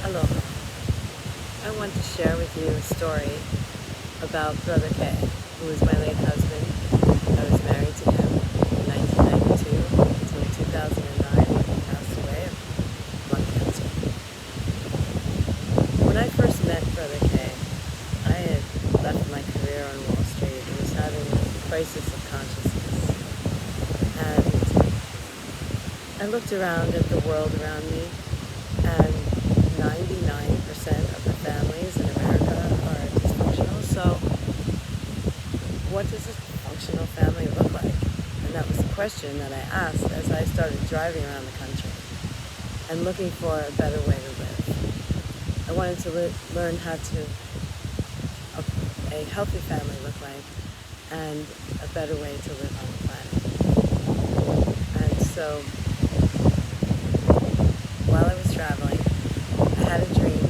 Aloha. I want to share with you a story about Bruddah Kei, who was my late husband. I was married to him in 1992 until 2009 when he passed away of lung cancer. When I first met Bruddah Kei, I had left my career on Wall Street and was having a crisis of consciousness. And I looked around at the world around me, and 99% of the families in America are dysfunctional. So what does a functional family look like? And that was the question that I asked as I started driving around the country and looking for a better way to live. I wanted to learn how to a healthy family look like and a better way to live on the planet. And so while I was traveling, I had a dream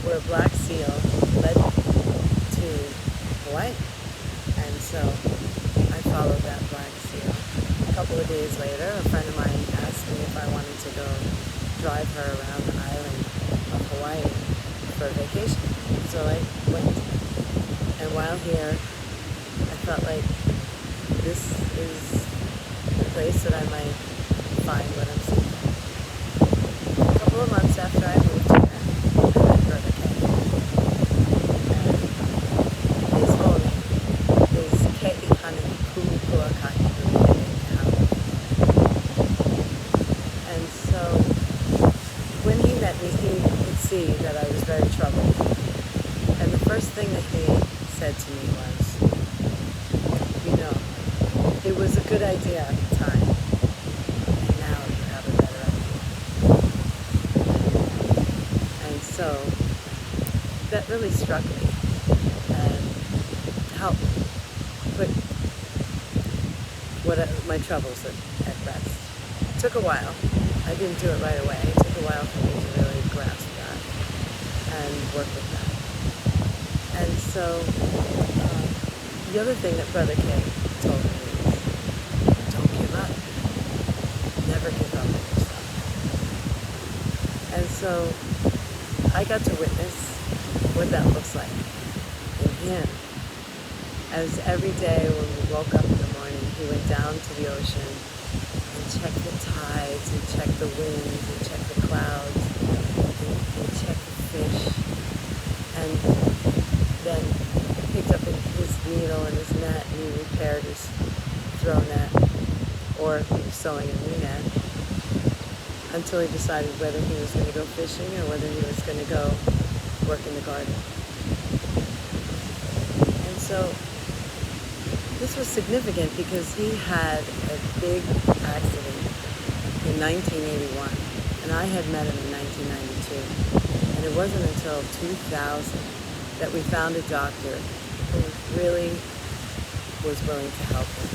where a black seal led me to Hawaii. And so I followed that black seal. A couple of days later, a friend of mine asked me if I wanted to go drive her around the island of Hawaii for a vacation. So I went. And while here, I felt like this is the place that I might find what I'm seeking. A couple of months after I moved here, I met Bruddah Kei. And his whole name is Kei Hana Kumukua Kahi. And so when he met me, he could see that I was very troubled. And the first thing that he said to me was, it was a good idea at the time, and now you have a better idea. And so that really struck me and helped put my troubles at rest. It took a while. I didn't do it right away. It took a while for me to really grasp that and work with that. And so the other thing that Bruddah Kei told me is, don't give up. Never give up on yourself. And so I got to witness what that looks like in him. As every day when we woke up in the morning, he went down to the ocean and checked the tides and checked the winds and checked the clouds and checked the fish. And then picked up his needle and his net and he repaired his throw net, or he was sewing a new net, until he decided whether he was going to go fishing or whether he was going to go work in the garden. And so this was significant because he had a big accident in 1981 and I had met him in 1992, and it wasn't until 2000 that we found a doctor who really was willing to help him.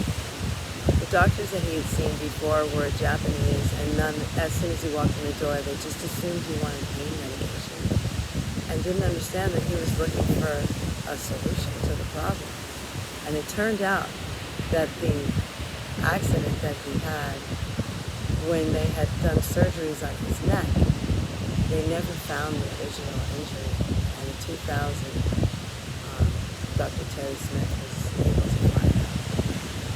The doctors that he had seen before were Japanese, and as soon as he walked in the door, they just assumed he wanted pain medication and didn't understand that he was looking for a solution to the problem. And it turned out that the accident that he had, when they had done surgeries on his neck, they never found the original injury. And in 2000, Dr. Terry Smith was able to find out.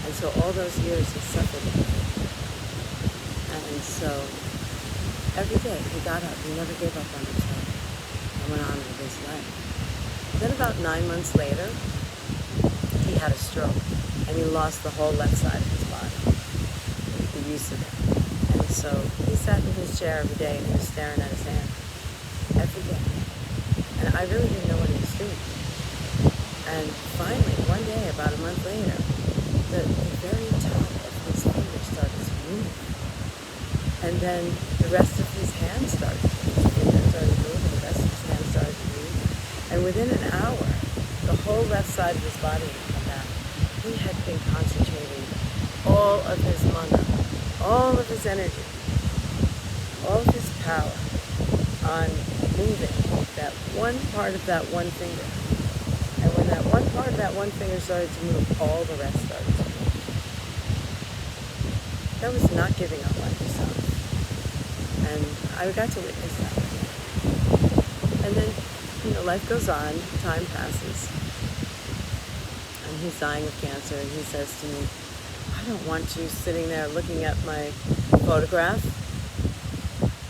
And so all those years he suffered in pain. And so every day he got up, he never gave up on himself and went on with his life. Then about 9 months later, he had a stroke and he lost the whole left side of his body, the use of it. And so he sat in his chair every day and he was staring at his hand every day. And I really didn't know what he was doing. And finally, one day, about a month later, the very top of his finger started to move. And then the rest of his hand started to move. His finger started to move, and the rest of his hand started to move. And within an hour, the whole left side of his body had come back. He had been concentrating all of his mana, all of his energy, all of his power on moving that one part of that one finger. And when that one part of that one finger started to move, all the rest started to move. That was not giving up on yourself. And I got to witness that. And then, life goes on, time passes, and he's dying of cancer, and he says to me, I don't want you sitting there looking at my photograph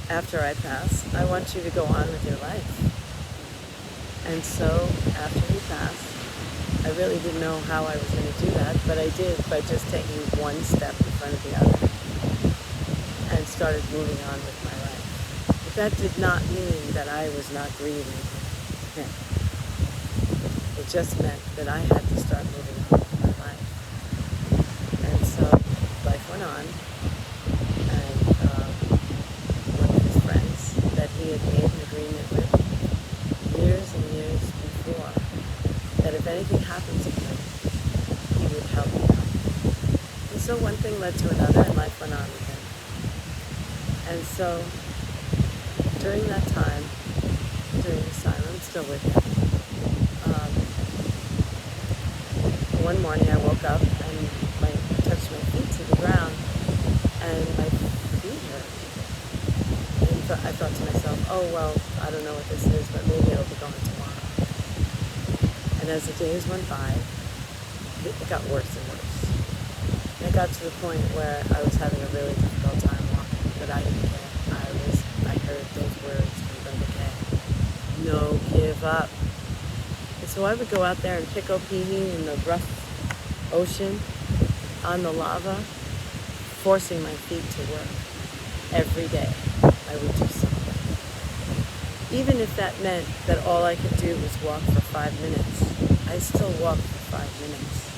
after I pass. I want you to go on with your life. And so after he passed, I really didn't know how I was going to do that, but I did by just taking one step in front of the other and started moving on with my life. But that did not mean that I was not grieving him. It just meant that I had to start moving on with my life. And so life went on, and one of his friends that he had made an agreement with years and years before, that if anything happened to him, he would help me out. And so one thing led to another, and life went on with him. And so during that time, during this time, I'm still with him. One morning I woke up and I touched my feet to the ground, and my feet hurt. And I thought to myself, oh well, I don't know what this is, but maybe it'll be going tomorrow. And as the days went by, it got worse and worse. And it got to the point where I was having a really difficult time walking, but I didn't care. I heard those words from Bruddah Kei. No, give up. And so I would go out there and pick Opini in the rough ocean on the lava, forcing my feet to work. Every day I would do something. Even if that meant that all I could do was walk for 5 minutes, I still walked for 5 minutes.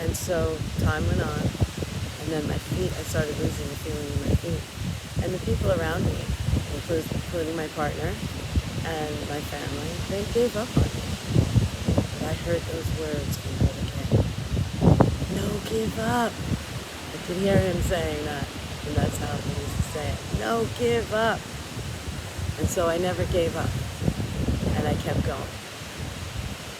And so time went on, and then my feet, I started losing the feeling in my feet. And the people around me, including my partner and my family, they gave up on me. But I heard those words from Bruddah Kei. No, give up. I could hear him saying that, and that's how he used to say it. No, give up. And so I never gave up, and I kept going.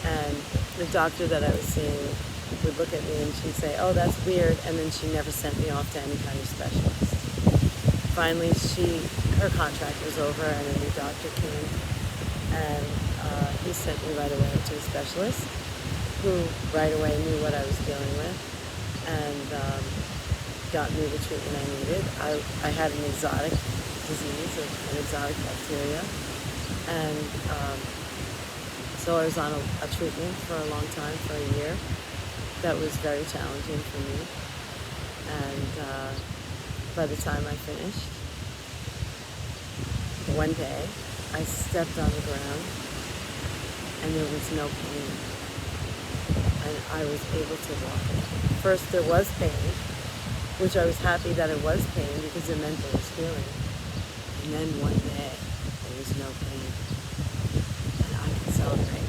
And the doctor that I was seeing would look at me and she'd say, oh, that's weird, and then she never sent me off to any kind of specialist. Finally, her contract was over, and a new doctor came, and he sent me right away to a specialist who right away knew what I was dealing with and got me the treatment I needed. I had an exotic disease, an exotic bacteria, and so I was on a treatment for a long time, for a year. That was very challenging for me, and by the time I finished, one day I stepped on the ground and there was no pain, and I was able to walk again. First there was pain, which I was happy that it was pain because it meant there was healing, and then one day there was no pain, and I could celebrate.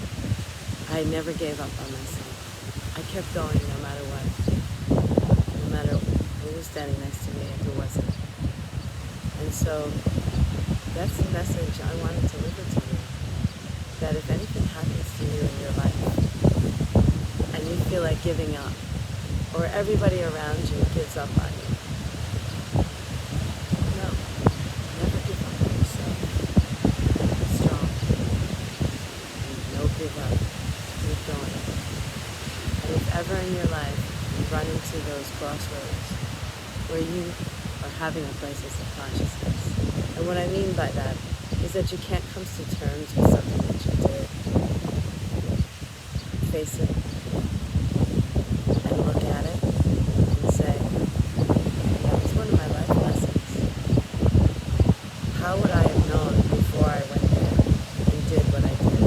I never gave up on myself. I kept going no matter what, no matter who was standing next to me and who wasn't. And so that's the message I wanted to deliver to you, that if anything happens to you in your life and you feel like giving up, or everybody around you gives up on you, no, never give up on yourself. Be strong. And no give up. Keep going. And if ever in your life you run into those crossroads where you are having a crisis of consciousness, and what I mean by that is that you can't come to terms with something that you did, face it and look at it and say, that was one of my life lessons. How would I have known before I went there and did what I did?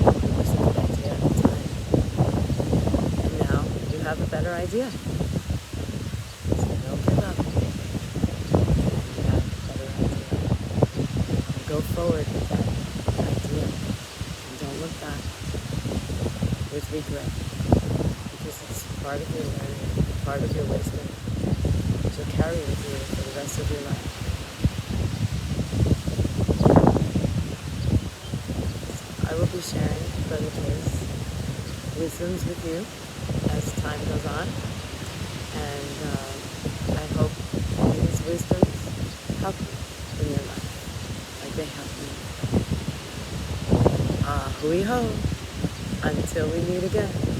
It wasn't a good idea at the time. And now you have a better idea. So don't give up. You have a better idea. And go forward with that idea. And don't look back with regret. Because it's part of your learning, part of your wisdom, which you'll carry with you for the rest of your life. I will be sharing Bruddah Kei's wisdoms with you as time goes on, and I hope these wisdoms help you in your life. they help me. Ah, hui ho. Until we meet again.